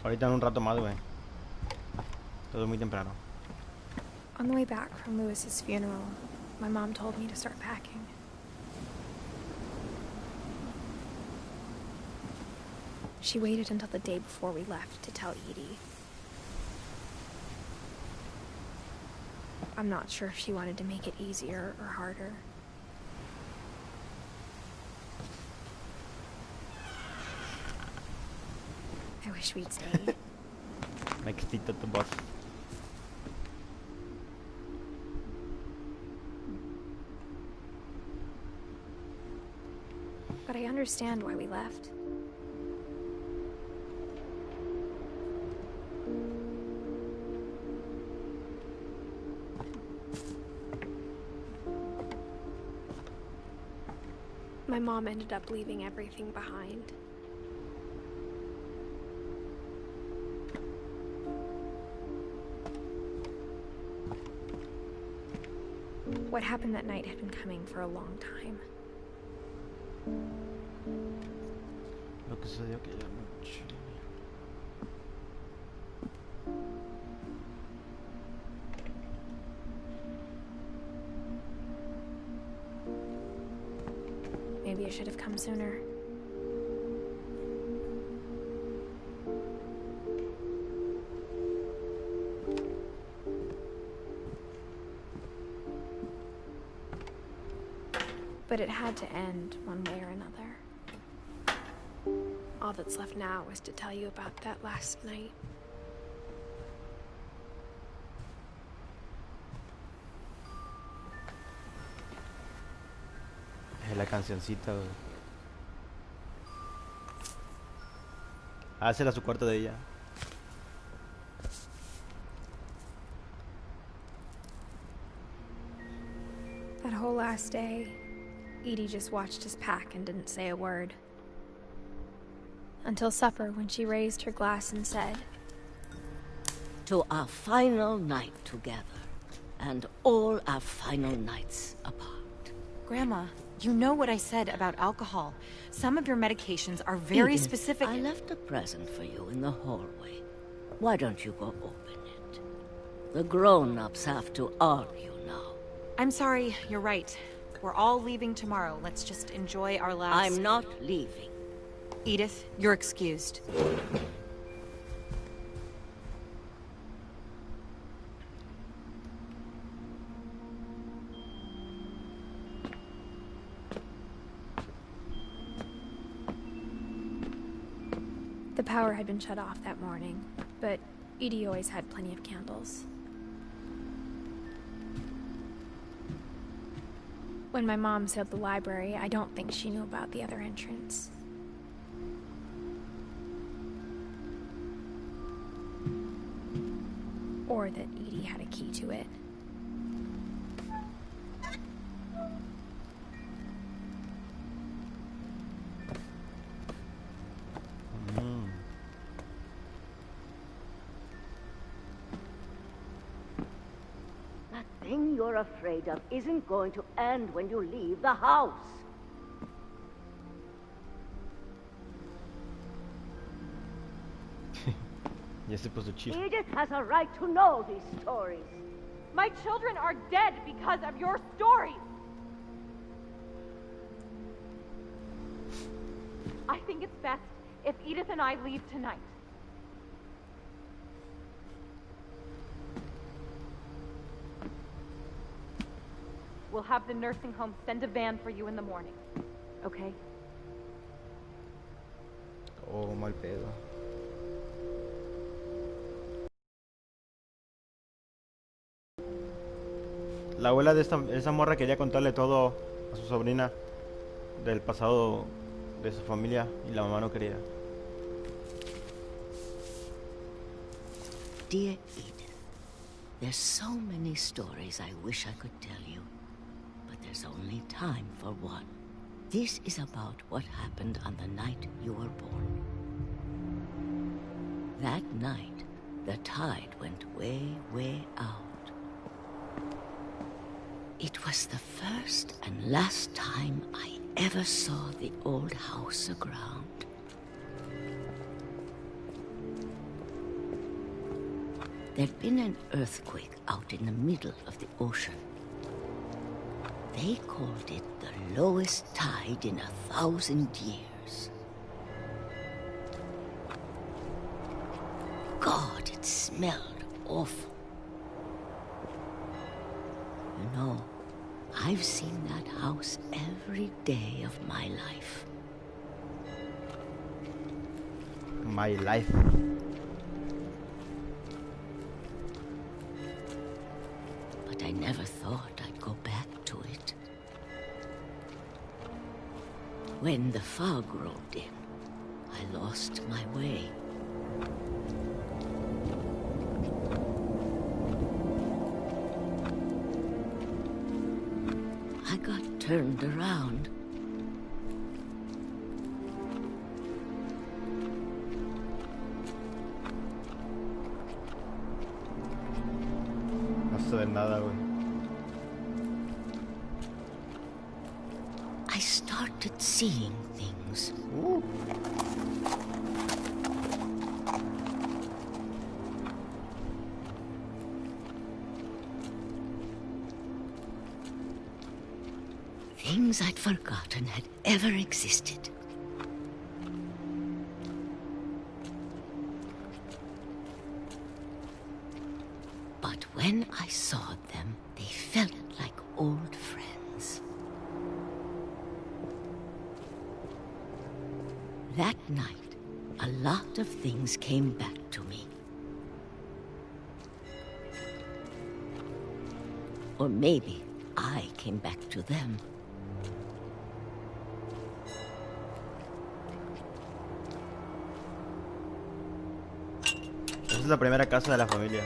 Ahorita en un rato más, güey. Todo muy temprano. On the way back from Lewis's funeral, my mom told me to start packing. She waited until the day before we left to tell Edie. I'm not sure if she wanted to make it easier or harder. I wish we'd stayed. Me excita tu voz. But I understand why we left. My mom ended up leaving everything behind. What happened that night had been coming for a long time. Lo que sucedió aquella noche. Maybe I should have come sooner. But it had to end one way or another. All that's left now is to tell you about that last night. Es la cancioncita, güey. Ah, ese era su cuarto de ella. That whole last day, Edie just watched us pack and didn't say a word. Until supper, when she raised her glass and said, "To our final night together, and all our final nights apart." Grandma, you know what I said about alcohol. Some of your medications are very Edith, specific. I left a present for you in the hallway. Why don't you go open it? The grown-ups have to argue now. I'm sorry, you're right. We're all leaving tomorrow. Let's just enjoy our last... I'm not leaving. Edith, you're excused. the power had been shut off that morning, but Edie always had plenty of candles. When my mom sealed the library, I don't think she knew about the other entrance. Or that Edie had a key to it. That thing you're afraid of isn't going to end when you leave the house. Ya se puso chido. Edith has a right to know these stories. My children are dead because of your stories. I think it's best if Edith and I leave tonight. We'll have the nursing home send a van for you in the morning. Okay? Oh, mal pedo. La abuela de esa morra quería contarle todo a su sobrina del pasado de su familia y la mamá no quería. Dear Edith, there's so many stories I wish I could tell you, but there's only time for one. This is about what happened on the night you were born. That night, the tide went way, way out. It was the first and last time I ever saw the old house aground. There'd been an earthquake out in the middle of the ocean. They called it the lowest tide in 1,000 years. God, it smelled awful. You know, I've seen that house every day of my life. My life. But I never thought I'd go back to it. When the fog rolled in, I lost my way. I got turned around. No se ve nada, güey. I started seeing things. Things I'd forgotten had ever existed. But when I saw them, they felt like old friends. That night, a lot of things came back to me. Or maybe I came back to them. Esa es la primera casa de la familia.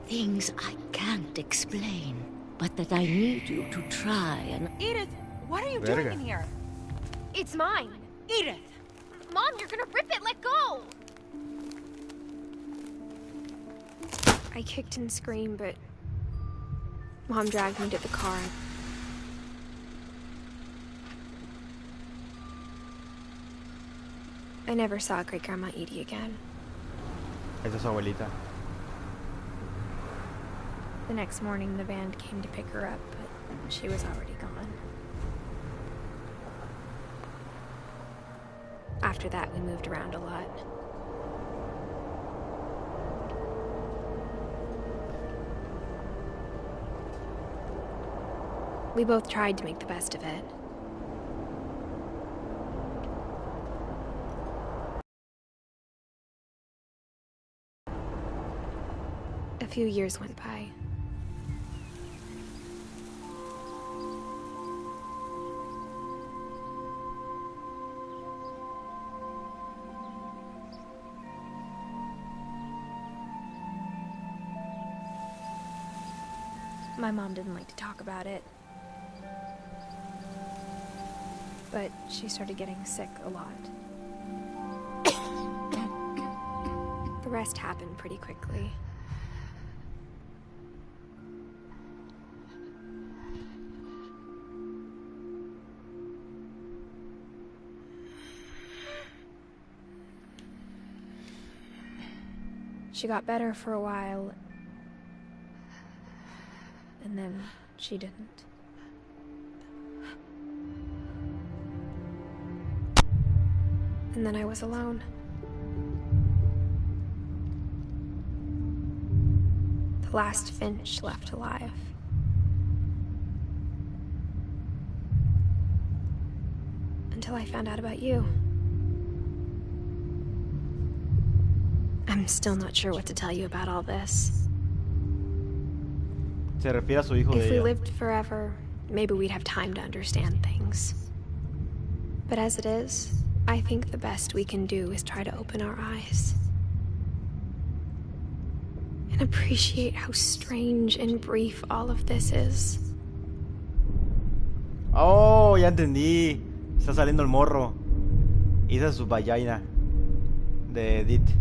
Things I can't explain, but that I need you to try and... Edith, what are you Verga. doing in here? It's mine. Edith! Mom, you're gonna rip it. Let go. I kicked and screamed, but Mom dragged me to the car. I never saw Great-Grandma Edie again. Esa es su abuelita. The next morning, the band came to pick her up, but she was already gone. After that, we moved around a lot. We both tried to make the best of it. A few years went by. My mom didn't like to talk about it. But she started getting sick a lot. The rest happened pretty quickly. She got better for a while, and then she didn't. And then I was alone. The last Finch left alive. Until I found out about you. I'm still not sure what to tell you about all this. Se refiere a su hijo de If we ella. lived forever, maybe we'd have time to understand things. But as it is, I think the best we can do is try to open our eyes. And appreciate how strange and brief all of this is. Oh, ya entendí. Está saliendo el morro. Y esa es su vagina de Edith.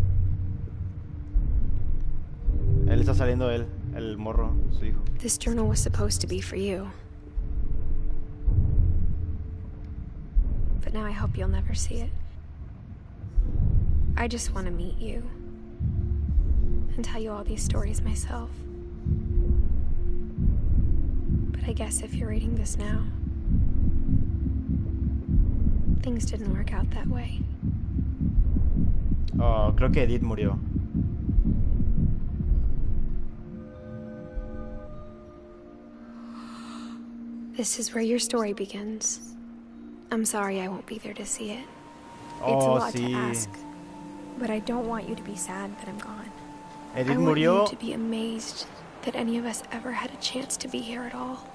Él está saliendo el morro, su hijo. This journal was supposed to be for you. But now I hope you'll never see it. I just want to meet you and tell you all these stories myself. But I guess if you're reading this now, things didn't work out that way. Oh, creo que Edith murió. This is where your story begins. I'm sorry I won't be there to see it. It's a Oh, lot to sí. ask, but I don't want you to be sad that I'm gone. Edith I want murió. you to be amazed that any of us ever had a chance to be here at all.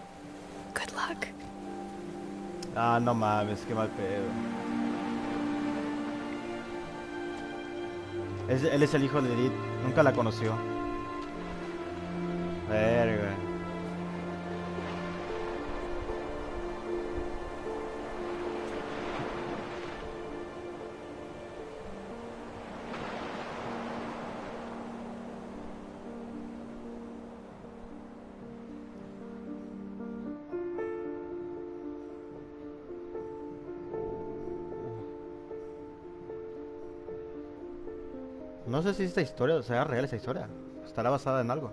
Good luck. Ah, no mames, qué mal pedo. Él es el hijo de Edith. Nunca la conoció. Verga. No sé si esta historia sea real, esta historia. Estará basada en algo.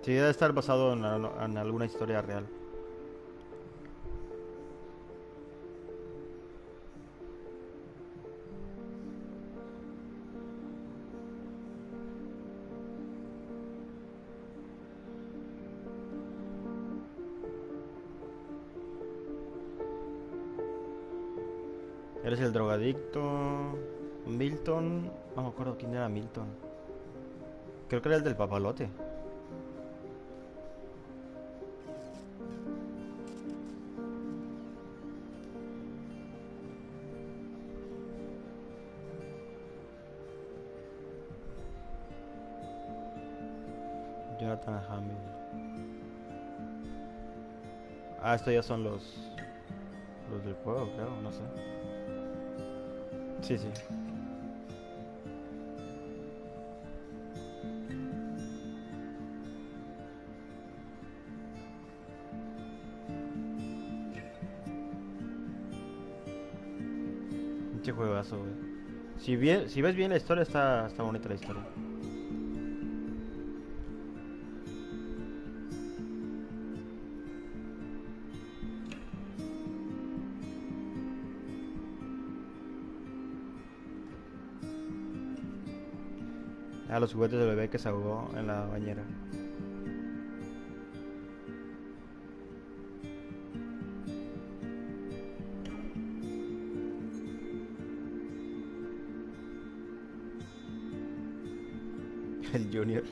Sí, debe estar basado en alguna historia real. Eres el drogadicto. Milton. No me acuerdo quién era Milton. Creo que era el del papalote. Jonathan Hamill. Ah, estos ya son los del juego, creo, no sé. Sí, sí. Pinche juegazo, güey. Si ves bien la historia, está bonita la historia. Ah, los juguetes del bebé que se ahogó en la bañera. El Junior.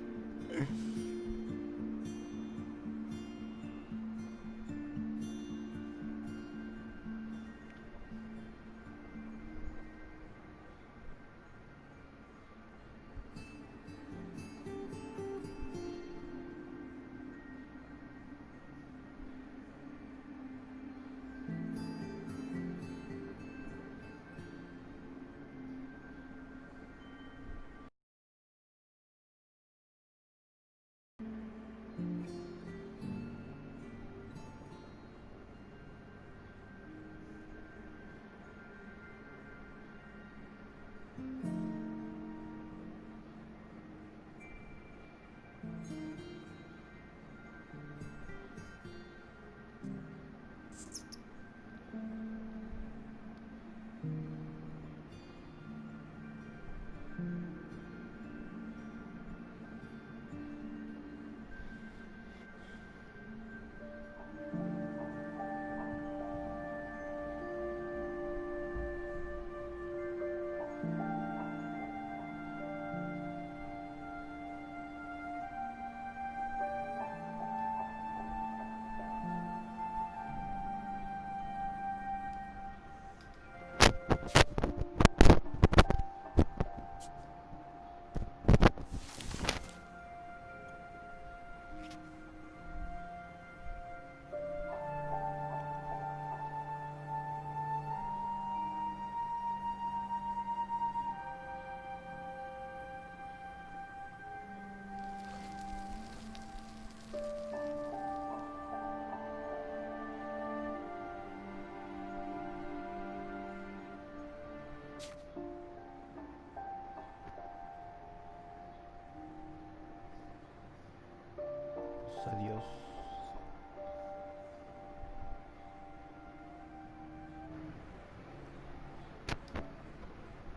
Adiós.